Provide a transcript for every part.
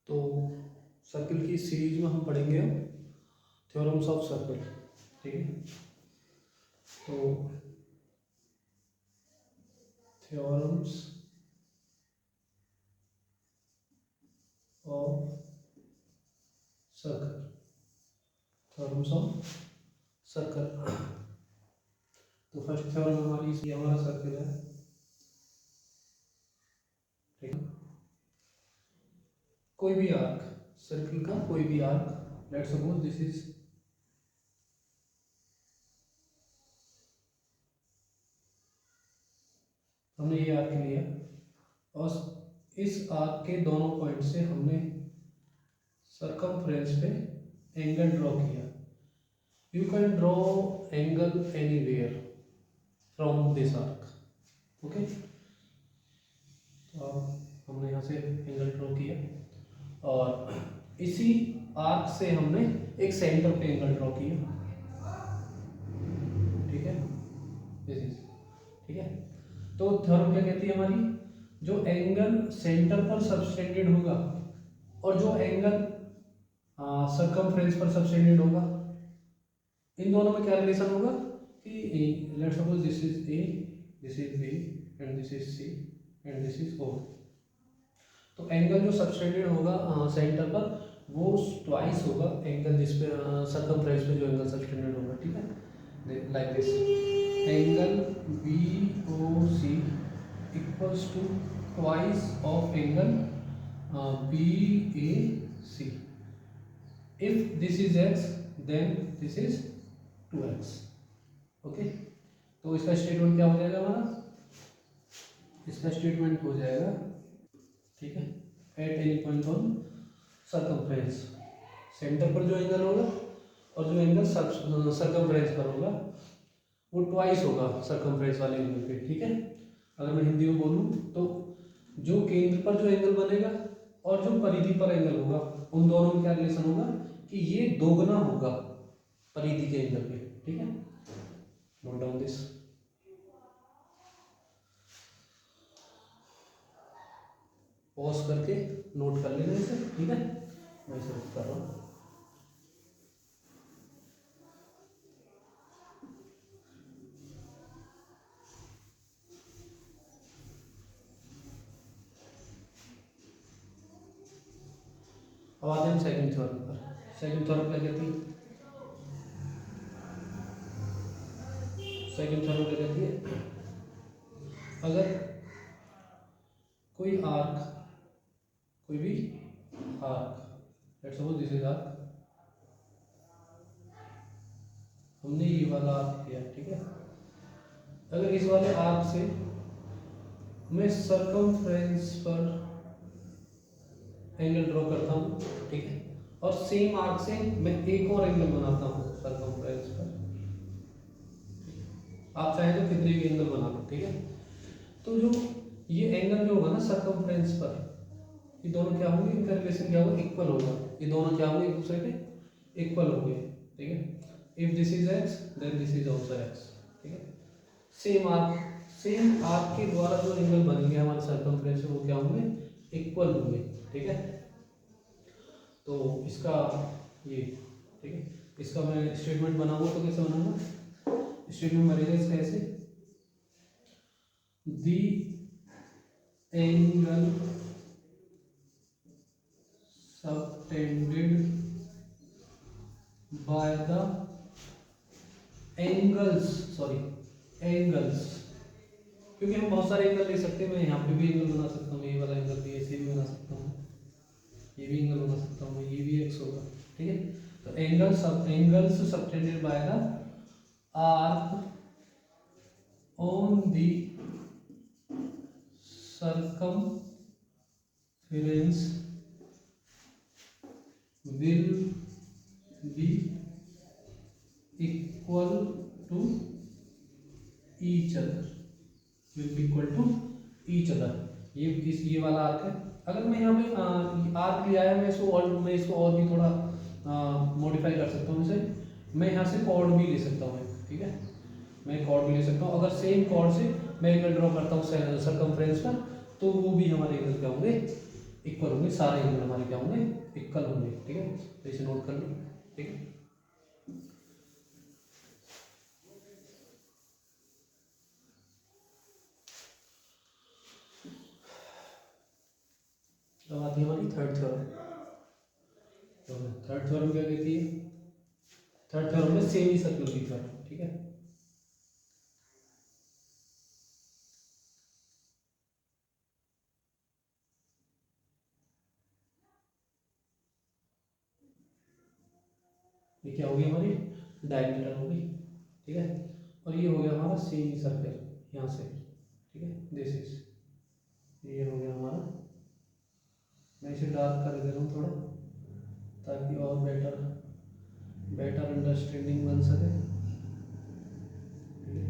तो सर्किल की सीरीज में हम पढ़ेंगे थ्योरम्स ऑफ सर्कल, ठीक है। तो theorems of circle, theorems of circle. तो फर्स्ट थ्योरम हमारी ये हमारा सर्कल है, ठीक है। कोई भी आर्क, सर्किल का कोई भी arc, let's suppose this is हमने ये आर्क लिया और इस आर्क के दोनों पॉइंट से हमने सरकमफ्रेंस पे एंगल ड्रॉ किया। You can draw angle anywhere from this arc, okay. तो हमने यहाँ से एंगल ड्रॉ किया और इसी आर्क से हमने एक सेंटर पे एंगल ड्रॉ किया, ठीक है। दिस इज, ठीक है। तो थ्योरम क्या कहती है हमारी, जो एंगल सेंटर पर सबटेंडेड होगा और जो एंगल सरकमफ्रेंस पर सबटेंडेड होगा, इन दोनों में क्या रिलेशन होगा कि let's suppose this is A, this is B and this is C and this is O. तो एंगल जो सबटेंडेड होगा सेंटर पर वो ट्वाइस होगा एंगल जिस पे सरकमफ्रेंस पे जो एंगल सबटेंडेड होगा, ठीक है। Like this angle B O C equals to twice of angle B A C. If this is x then this is 2x, okay. तो इसका स्टेटमेंट क्या हो जाएगा हमारा, इसका स्टेटमेंट हो जाएगा, ठीक है, at any point on circumference, centre पर जो एंगल होगा और जो एंगल सरकमफ्रेंस पर होगा वो ट्वाइस होगा सरकमफ्रेंस वाले एंगल पे, ठीक है। अगर मैं हिंदी में बोलूँ तो जो केंद्र पर जो एंगल बनेगा और जो परिधि पर एंगल होगा उन दोनों में क्या रिलेशन होगा कि ये दोगुना होगा परिधि के एंगल पे, ठीक है। Note down this. पॉज करके नोट कर लेना इसे, ठीक है। मैं इसे कर रहा हूँ। अब आते हैं सेकंड थ्योरम पर। सेकंड थ्योरम क्या कहती है, सेकंड थ्योरम क्या कहती है, अगर कोई आर्क, कोई भी arc, let's suppose this is arc, हमने ये वाला आर्क किया, ठीक है। अगर इस वाले आर्क से मैं सरकमफ्रेंस पर एंगल ड्रॉ करता हूँ, ठीक है, और सेम आर्क से मैं एक और एंगल बनाता हूँ सरकमफ्रेंस पर, आप चाहे तो कितने भी एंगल बना लो, ठीक है। तो जो ये एंगल जो होगा ना सरकमफ्रेंस पर, ये दोनों क्या होंगे, इनका रिलेशन क्या होगा, इक्वल होगा। ये दोनों क्या होंगे, एक दूसरे के इक्वल होंगे, ठीक है। If this is x then this is also x, ठीक है। सेम आर्क के द्वारा जो एंगल बनेंगे हमारे सरकमफ्रेंस में वो क्या होंगे, इक्वल होंगे, ठीक है। तो इसका ये, ठीक है, इसका मैं स्टेटमेंट बनाऊंगा तो कैसे बनाऊंगा, स्टेटमेंट बनेगा इसका ऐसे, दी angle subtended by the angles, क्योंकि हम बहुत सारे एंगल ले सकते हैं। मैं यहाँ पे भी एंगल बना सकता हूँ, ये वाला एंगल भी ऐसे भी बना सकता हूँ, ये भी एंगल बना सकता हूँ, ये भी एक्स होगा, ठीक है। तो angles subtended by the arc on the circumference will be equal to each other, ये वाला आर्क है। अगर मैं यहाँ पे आर्क लिया है, मैं इसको और भी थोड़ा मॉडिफाई कर सकता हूँ इसे, मैं यहाँ से कॉर्ड भी ले सकता हूँ, ठीक है। मैं कॉर्ड भी ले सकता हूँ। अगर सेम कॉर्ड से मैं एंगल ड्रॉ करता हूँ सरकमफ्रेंस पर तो वो भी हमारे एंगल क्या होंगे, इक्वल होंगे, सारे एंगल हमारे क्या होंगे, इक्वल होंगे। ठीक है, तो इसे नोट कर लो। ठीक है, अब आती है हमारी थर्ड थ्योरम। तो थर्ड थ्योरम क्या कहती है, थर्ड थ्योरम में सेमी सर्कल की थ्योरम। ठीक है, ये क्या होगी हमारी डायमीटर होगी। ठीक है, और ये हो गया हमारा सेमी सर्कल यहाँ से। ठीक है, दिस इज, ये हो गया हमारा। मैं इसे डार्क कर दे रहा हूँ थोड़ा, ताकि और बेटर बेटर अंडरस्टैंडिंग बन सके। ठीक है,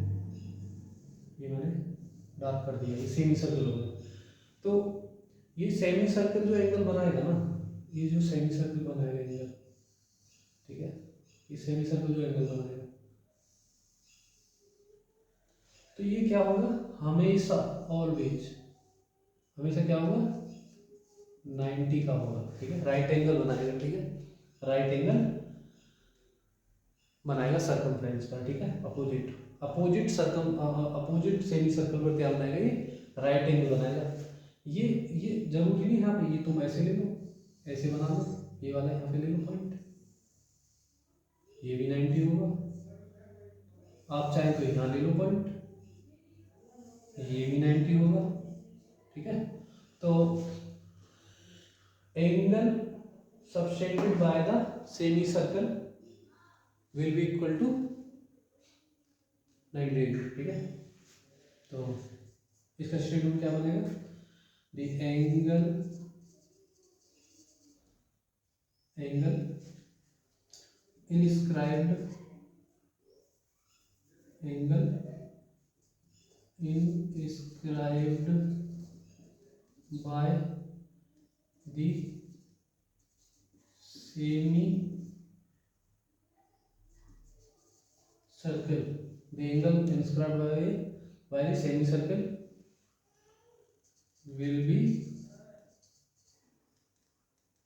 ये मैंने डार्क कर दिया, ये सेमी सर्कल हो गया। तो ये सेमी सर्कल जो एंगल बनाएगा ना, ये जो सेमी सर्कल बनाएगा एंगल, ठीक है, ये सेमी सर्कल जो एंगल बनाएगा, तो ये क्या होगा, हमेशा ऑलवेज हमेशा क्या होगा, 90 का होगा। ठीक है, राइट एंगल बनाएगा। ठीक है, राइट एंगल बनाएगा सर्कमफ्रेंस का। ठीक है, अपोजिट अपोजिट सेमी सर्कल पर क्या बनाएगा, ये राइट एंगल बनाएगा। ये जरूरी नहीं यहाँ पे, ये तुम ऐसे ले लो, ऐसे बना लो, ये वाला यहाँ पे ले लो पॉइंट, ये भी 90 होगा। आप चाहे तो यहाँ ले लो पॉइंट, ये भी 90 होगा। ठीक है, तो angle subtended by the semi circle will be equal to 90 degree. ठीक है, तो इसका स्टेटमेंट क्या बनेगा, the angle inscribed by the semi circle, the angle inscribed by the semi circle will be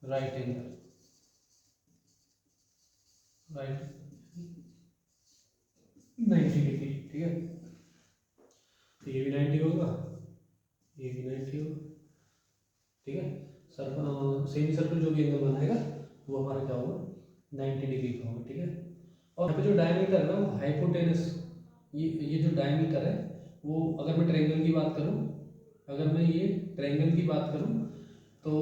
right angle, right 90 degree. ठीक है, तो ये भी 90 होगा, ये भी 90 होगा। ठीक है, सर्कल सेमी सर्कल जो भी एंगल बनाएगा वो हमारा क्या होगा, 90 डिग्री का होगा। ठीक है, और यहाँ पे जो डायमीटर है ना, वो हाइपोटेनस, ये जो डायमीटर है वो, अगर मैं ट्रायंगल की बात करूँ, अगर मैं ये ट्रायंगल की बात करूँ, तो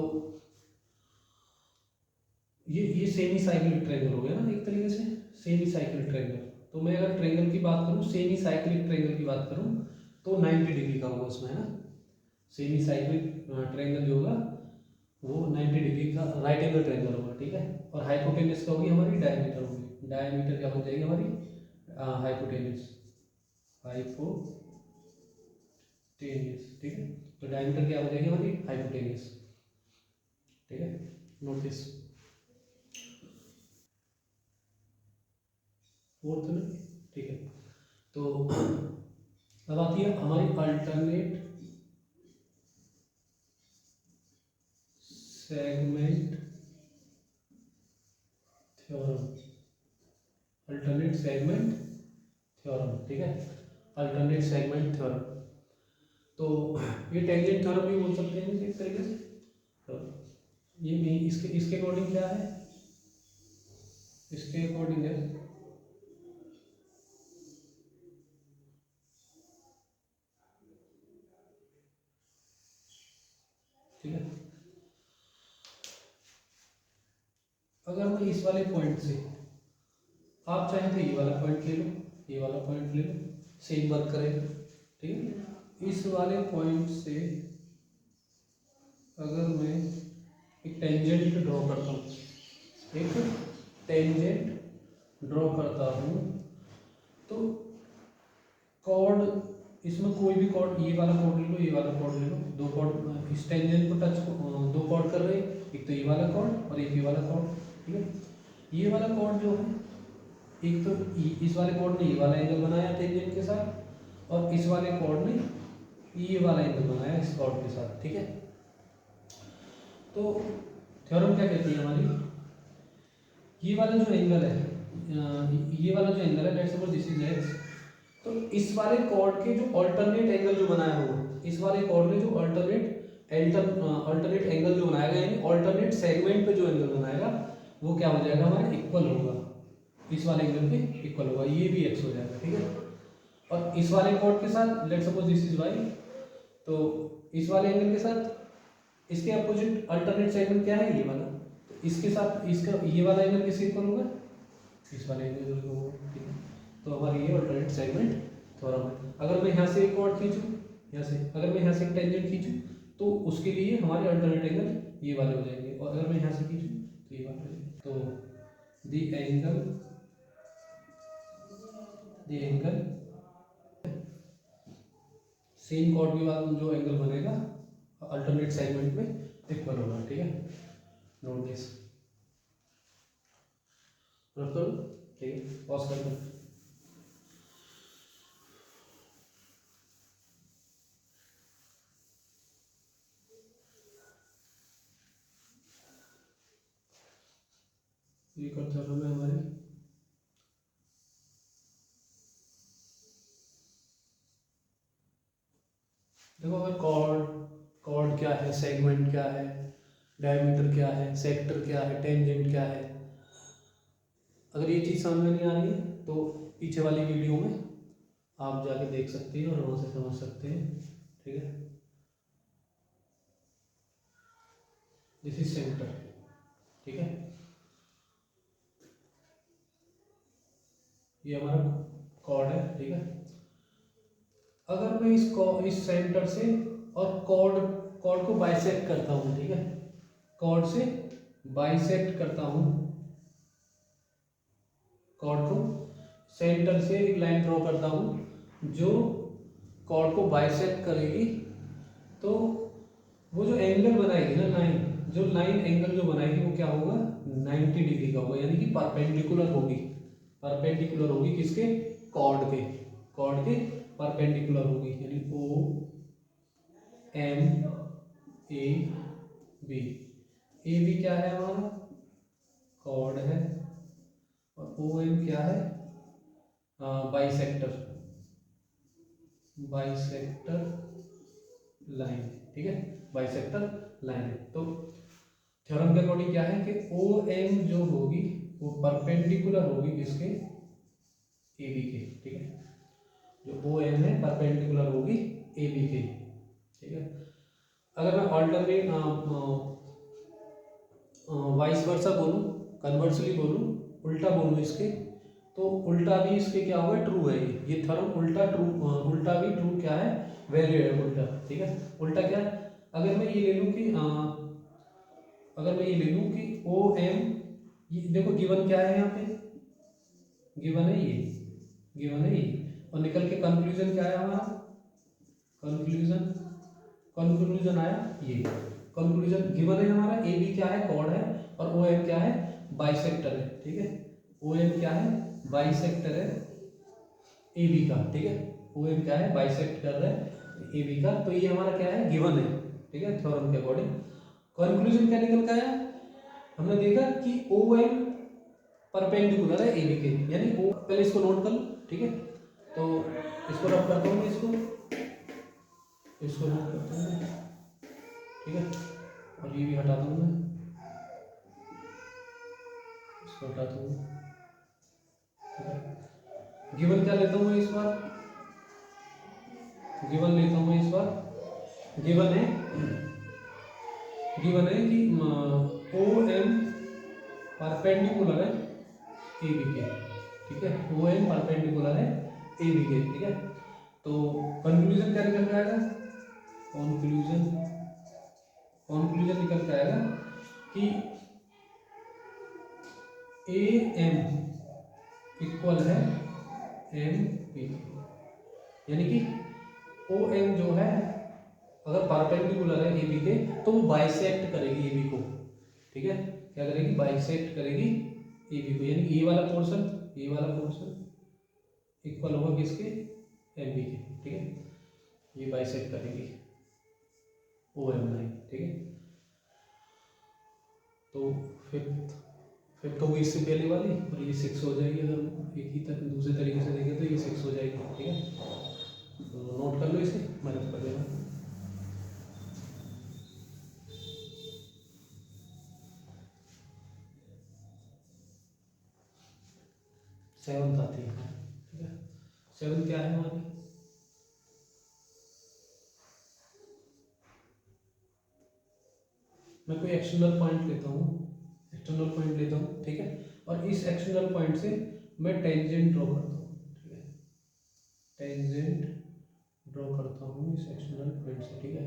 ये सेमी साइक्लिक ट्रायंगल हो गया ना एक तरीके से, सेमी साइक्लिक ट्रायंगल। तो मैं अगर ट्रायंगल की बात करूँ, सेमी साइक्लिक ट्रायंगल की बात करूँ, तो 90 डिग्री का होगा उसमें, है ना। सेमी साइक्लिक ट्रायंगल जो होगा वो 90 डिग्री का राइट एंगल ट्रायंगल होगा। ठीक है, और हाइपोटेनस का होगी हमारी डायमीटर होगी, डायमीटर क्या हो जाएगी हमारी, हाइपोटेनस, ठीक है, तो डायमीटर क्या हो जाएगी हमारी, हाइपोटेनस। ठीक है, नोटिस फोर्थ में। ठीक है, तो अब आती है हमारी alternate segment theorem, alternate segment theorem. ठीक है, अल्टरनेट सेगमेंट थ्योरम, तो ये टेंजेंट थ्योरम भी बोल सकते हैं एक तरीके से। तो ये इसके अकॉर्डिंग क्या है, इसके अकॉर्डिंग है, ठीक है, अगर मैं इस वाले पॉइंट से, आप चाहें तो ये वाला पॉइंट ले लो, ये वाला पॉइंट ले लो, सेम वर्क करेगा। ठीक है, इस वाले पॉइंट से अगर मैं एक टेंजेंट ड्रॉ करता हूँ, एक टेंजेंट ड्रॉ करता हूँ, तो कॉर्ड, इसमें कोई भी कॉर्ड, ये वाला कॉर्ड ले लो, ये वाला कॉर्ड ले लो, दो कॉर्ड इस टेंजेंट को टच, दो कॉर्ड कर रहे हैं, एक तो ये वाला कॉर्ड और एक ये वाला कॉर्ड। ठीक है, ये वाला कॉर्ड जो है, एक तो इस वाले कॉर्ड ने ये वाला एंगल बनाया टेंजेंट के साथ, और इस वाले कॉर्ड ने ये वाला एंगल बनाया इस कॉर्ड के साथ। ठीक है, तो थ्योरम क्या कहती है हमारी, ये वाला जो एंगल है, ये वाला जो एंगल है, let's suppose this is x, तो इस वाले कॉर्ड के जो अल्टरनेट एंगल जो बनाया होगा, इस वाले कॉर्ड ने जो अल्टरनेट एंगल जो बनाएगा, यानी अल्टरनेट सेगमेंट पे जो एंगल बनाएगा वो क्या हो जाएगा हमारा, इक्वल होगा, इस वाले एंगल पे इक्वल होगा, ये भी एक्स हो जाएगा, ठीक है। और इस वाले कॉर्ड के साथ let's suppose this is y, तो इस वाले एंगल के साथ इसके अपोजिट अल्टरनेट सेगमेंट क्या है, ये वाला, तो इसके साथ इसका ये वाला एंगल किसके इक्वल होगा, इस वाले एंगल को होगा, ठीक है। तो हमारा ये अल्टरनेट सेगमेंट थ्योरम है। अगर मैं यहाँ से एक कॉर्ड खींचूँ, यहाँ से अगर मैं यहाँ से एक टेंजेंट खींचूँ तो उसके लिए हमारे अल्टरनेट एंगल ये वाले हो जाएंगे, और अगर मैं यहाँ से खींचूँ तो ये वाले हो जाएंगे। तो द एंगल सेम कॉर्ड के बाद जो एंगल बनेगा अल्टरनेट सेगमेंट में इक्वल होगा, ठीक है। नोट दिस, नोट करो, ठीक है, पॉज कर दो। ये थ्योरम है हमारी, देखो अगर कॉर्ड क्या है, सेगमेंट क्या है, डायमीटर क्या है, सेक्टर क्या है, टेंजेंट क्या है, अगर ये चीज़ समझ में नहीं आ रही है तो पीछे वाली वीडियो में आप जाके देख सकते हैं और वहाँ से समझ सकते हैं, ठीक है। दिस इज सेंटर, ठीक है, ये हमारा कॉर्ड है, ठीक है। अगर मैं इस सेंटर से और कॉर्ड को बाइसेक्ट करता हूँ, ठीक है, कॉर्ड से बाइसेक्ट करता हूँ, कॉर्ड को सेंटर से एक लाइन ड्रॉ करता हूँ जो कॉर्ड को बाइसेक्ट करेगी, तो वो जो एंगल बनाएगी ना, लाइन एंगल जो बनाएगी वो क्या होगा, 90 डिग्री का होगा, यानी कि परपेंडिकुलर होगी किसके, कॉर्ड के परपेंडिकुलर होगी, यानी ओ एम ए बी क्या है हमारा, कॉर्ड है, और ओ एम क्या है, बाइसेक्टर लाइन, ठीक है, बाइसेक्टर लाइन है। तो थ्योरम के अकॉर्डिंग क्या है कि ओ एम जो होगी वो परपेंडिकुलर होगी किसके, ए बी के, ठीक है, जो ओ एम है परपेंडिकुलर होगी ए बी के, ठीक है। अगर मैं ऑल्टरनेट वाइस वर्सा बोलूँ, कन्वर्सली बोलूँ, उल्टा बोलूँ इसके, तो उल्टा भी इसके क्या होगा, ट्रू है, ये थ्योरम उल्टा भी ट्रू क्या है, वैलिड है उल्टा, ठीक है। उल्टा क्या है, अगर मैं ये ले लूँ कि ओ एम, ये देखो गिवन क्या है, यहाँ पे गिवन है ये, और निकल के कंक्लूजन क्या आया हमारा, कंक्लूजन आया ये, कंक्लूजन गिवन है हमारा, ए बी क्या है, कॉर्ड है, और ओ एम क्या है, बाइसेक्टर है, ठीक है। ओ एम क्या है, बाइसेक्टर है ए बी का, ठीक है, ओ एम क्या है, बाइसेक्ट कर रहा है ए बी का, तो ये हमारा क्या है, गिवन है, ठीक है, थ्योरम के अकॉर्डिंग। कंक्लूजन क्या निकल के आया, हमने देखा कि ओ एम परपेंडिकुलर है ए बी के, यानी ओ, पहले इसको नोट कर लो, ठीक है, तो इसको रब करता हूँ, इसको नोट करता हूँ, ठीक है, और ये भी हटा दूंगा, इसको हटा दूंगा, ठीक है। गिवन क्या लेता हूँ इस बार, गिवन है कि ओ एम परपेंडिकुलर है ए बी के, ठीक है, ओ एम परपेंडिकुलर है ए बी के, ठीक है। तो कंक्लूजन क्या निकल के आएगा, कंक्लूजन निकल के आएगा कि ए एम इक्वल है एम बी, यानी कि ओ एम जो है अगर परपेंडिकुलर है ए बी के तो वो बाइसेक्ट करेगी ए बी को, ठीक है, क्या करेगी, बाइसेक्ट करेगी ए बी को, यानी ये वाला पोर्शन इक्वल होगा किसके, एम बी के, ठीक है, ये बाइसेक्ट करेगी ओ एम लाइन, ठीक है। तो फिफ्थ फिफ्थ होगी इससे पहले वाली और ये 6 हो जाएगी। अगर एक ही तक दूसरे तरीके से देखें तो ये 6 हो जाएगी। ठीक है, तो नोट कर लो, इसे मदद कर देना। सेवंथ आती है। ठीक है, सेवंथ क्या है हमारी? मैं कोई एक्सटर्नल पॉइंट लेता हूँ, एक्सटर्नल पॉइंट लेता हूँ। ठीक है, और इस एक्सटर्नल पॉइंट से मैं टेंजेंट ड्रॉ करता हूँ। ठीक है, टेंजेंट ड्रॉ करता हूँ इस एक्सटर्नल पॉइंट से। ठीक है,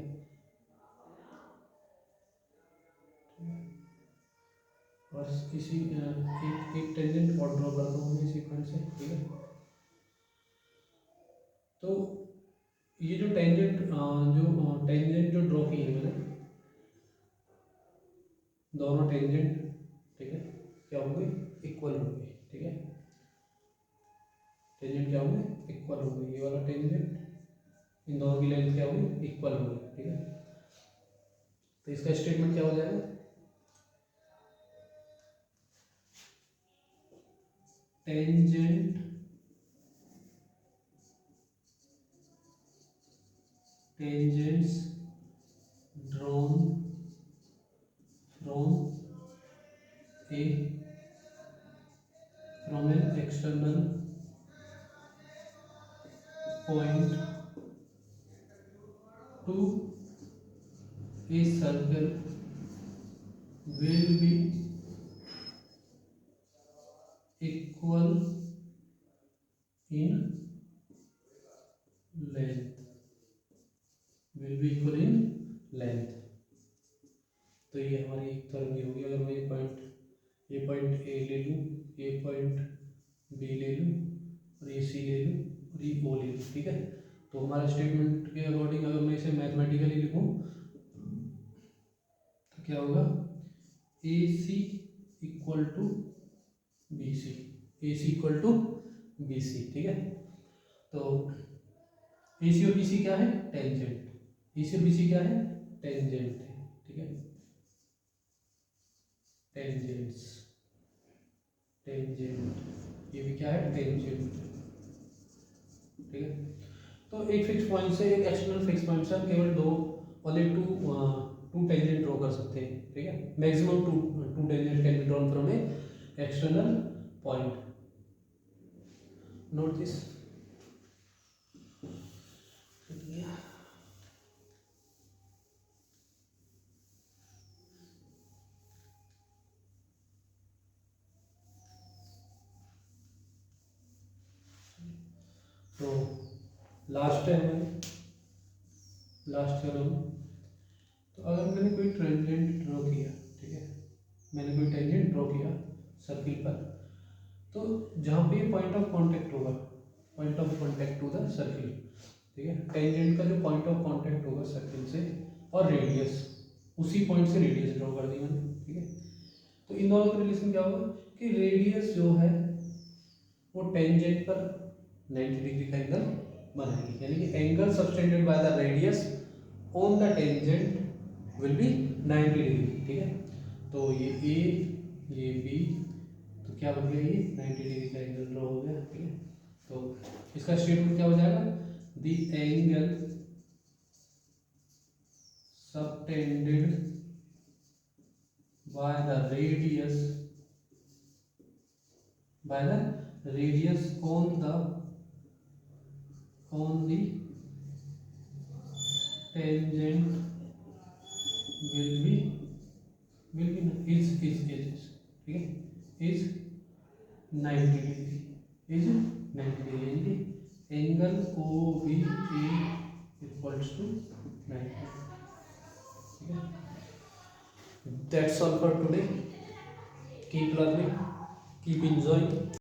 और किसी एक टेंजेंट और ड्रॉ करता हूँ इसी पॉइंट से। ठीक है, तो ये जो टेंजेंट जो ड्रॉ की है मैंने, दोनों टेंजेंट, ठीक है, क्या होंगे? इक्वल होंगे। ठीक है, टेंजेंट क्या होंगे? इक्वल होंगे। ये वाला टेंजेंट, इन दोनों की लेंथ क्या होगी? इक्वल होगी। ठीक है, तो इसका स्टेटमेंट क्या हो जाएगा? Tangent tangents drawn from an external point two a circle will be equal in length, will be equal in length। तो ये हमारी एक थ्योरम ये होगी। अगर मैं ये पॉइंट ए ले लूँ, ये पॉइंट बी ले लूँ, और ये सी ले लूँ, और ये ओ ले लूँ। ठीक है, तो हमारे स्टेटमेंट के अकॉर्डिंग अगर मैं इसे मैथमेटिकली लिखूँ तो क्या होगा? A C equal to B C, A C equal to B C. ठीक है, तो ए सी और बी सी क्या है? टेंजेंट। ए सी और बी सी क्या है? टेंजेंट है। ठीक है, टेंजेंट्स, टेंजेंट, ये भी क्या है? टेंजेंट। ठीक है, तो एक फिक्स पॉइंट से, एक एक्सटर्नल फिक्स पॉइंट से हम केवल ओनली टू टेंजेंट ड्रॉ कर सकते हैं। ठीक है, maximum two tangent can be drawn from a external point. Note this. तो लास्ट है हमारी लास्ट थ्योरम। तो अगर मैंने कोई टेंजेंट ड्रॉ किया, ठीक है, मैंने कोई टेंजेंट ड्रॉ किया सर्किल पर, तो जहाँ पे पॉइंट ऑफ कांटेक्ट होगा, point of contact to the circle, ठीक है, टेंजेंट का जो पॉइंट ऑफ कांटेक्ट होगा सर्किल से और रेडियस, उसी पॉइंट से रेडियस ड्रॉ कर दी मैंने। ठीक है, तो इन दोनों का रिलेशन क्या होगा कि रेडियस जो है वो टेंजेंट पर 90 डिग्री का एंगल बनाएगी, यानी कि angle subtended by the radius on the tangent will be 90 degree. ठीक है, तो ये ए, ये बी, तो क्या बन गया? ये 90 डिग्री का एंगल ड्रॉ हो गया। ठीक है, तो इसका स्टेटमेंट क्या हो जाएगा? The angle subtended by the radius on the tangent is ठीक है, is 90 डिग्री, is 90 डिग्री, यानी एंगल OBE इक्वल्स टू 90। ठीक है, that's all for today. Keep learning, keep enjoying।